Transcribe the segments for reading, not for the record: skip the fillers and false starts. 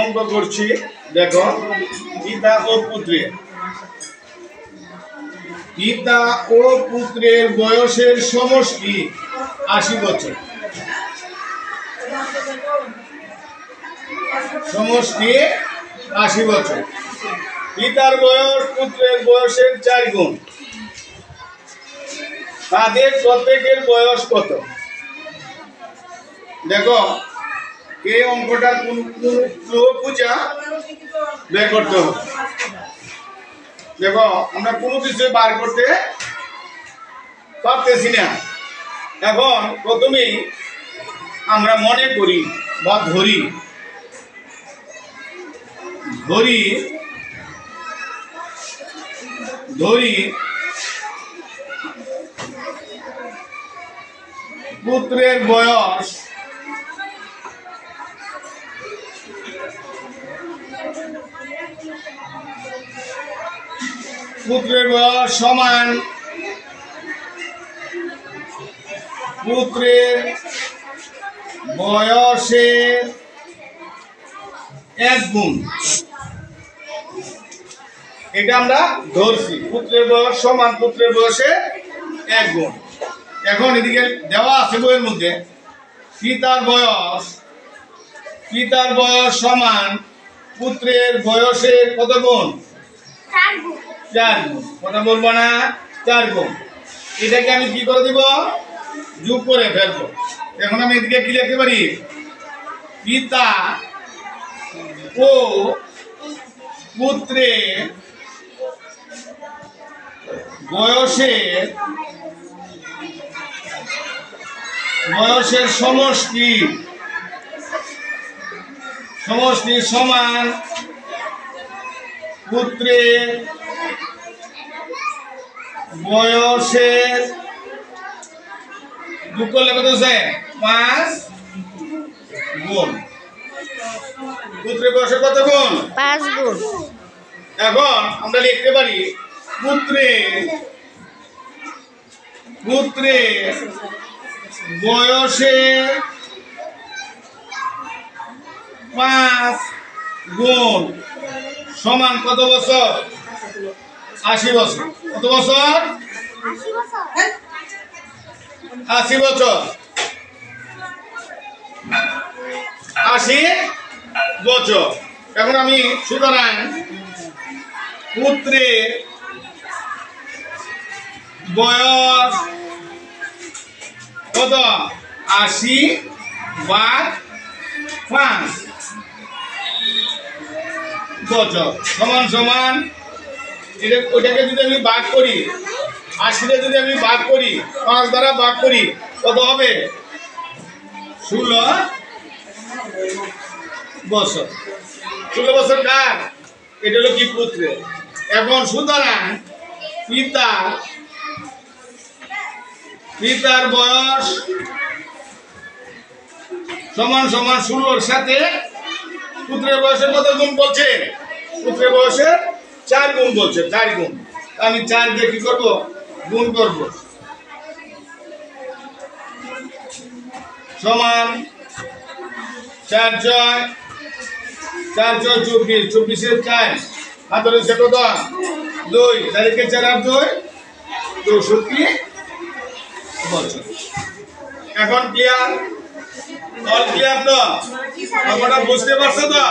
অঙ্ক করছি। দেখো, পিতা ও পুত্রের বয়সের সমষ্টি ৮০ বছর। সমষ্টি ৮০ বছর। পিতার বয়স পুত্রের বয়সের ৪ গুণ। তাদের প্রত্যেকের বয়স কত? দেখো, এই অঙ্কটা কোন পূজা বের করতে হবে। দেখো, আমরা কোনো কিছু বার করতে পারতেছি না। এখন প্রথমেই আমরা মনে করি বা ধরি পুত্রের বয়স সমান পুত্রের বয়সের ১ গুণ। এটা আমরা ধরছি, পুত্রের বয়স সমান পুত্রের বয়সে ১ গুণ। এখন এদিকে দেওয়া আছে বইয়ের মধ্যে পিতার বয়স সমান পুত্রের বয়সের কত গুণ? ৪ গুণ। কথা বলবো না, ৪ গুণ। এটাকে আমি কি করে দিব? যোগ করে ফেলবো। এখন আমি এদিকে কি লিখতে পারি? পিতা ও পুত্রের বয়সের সমষ্টি সমান পুত্রের বয়সের ২ করলে কত হচ্ছে? ৫ গুণ। পুত্রের বয়সের কত গুণ? ৫ গুণ। এখন আমরা লিখতে পারি পুত্রের বয়সের ৫ গুণ সমান কত বছর? ৮০ বছর। কত বছর? ৮০ বছর। ৮০ বছর। এখন আমি সুতরাং পুত্রের বয়স কত? ৮০/৫ বছর সমান সমান ওইটাকে যদি আমি ভাগ করি, ৮০টা যদি আমি ভাগ করি, ৫ দ্বারা ভাগ করি, কত হবে? ১৬ বছর। ১৬ বছর কার? এটা হলো কি? পুত্রের। এখন সুতরাং পিতার বয়স সমান সমান ১৬-র সাথে পুত্রের বয়সের কত গুণ বলছে? পুত্রের বয়সের ৪ গুণ বলছে। ৪ গুণ। আমি ৪ দিয়ে কি করবো? গুণ করবো। সমান ৪ ছয় ২৪। ২৪-এর ৪ হাতের হচ্ছে কত? ২। ৪-কে ৪ আর ২ ৬৪ বছর। এখন ক্লিয়ার? অল ক্লিয়ার তো? আপনারা বুঝতে পারছো তো?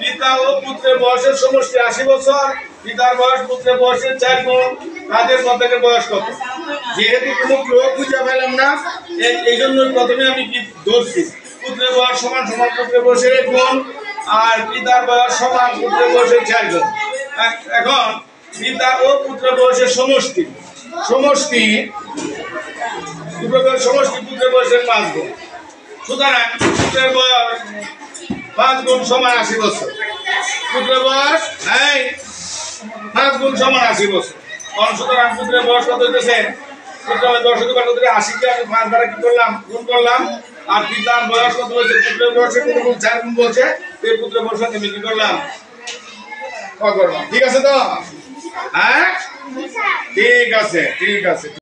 পিতা ও পুত্রের বয়সের সমষ্টি ৮০ বছর। পিতার বয়স পুত্রের বয়সের ৪ গুণ। তাদের প্রত্যেকের বয়স কত? যেহেতু কোনো প্রয়োগ বুঝে পেলাম না, এই জন্য প্রথমে আমি কি ধরছি? পুত্রের বয়স সমান সমান পুত্রের বয়সের ১ গুণ, আর পিতার বয়স সমান পুত্রের বয়সের ৪ গুণ। এখন পিতা ও পুত্রের বয়সের সমষ্টি পুত্রের বয়সের ৫ গুণ। সুতরাং পুত্রের বয়স ৫ গুণ সমান ৮০ বছর। পুত্রের বয়স ৫ গুণ সমান ৮০ বছর। সুতরাং পুত্রের বয়স কত হইতেছে? পুত্রের বয়স ৮০কে আমি ৫ দ্বারা কি করলাম? গুণ করলাম। আর পিতার বয়স কত হয়েছে? পুত্রের বয়সের কত গুণ? ৪ গুণ বলছে। এই পুত্রের বয়স আমি কি করলাম? ঠিক আছে তো? হ্যাঁ, ঠিক আছে।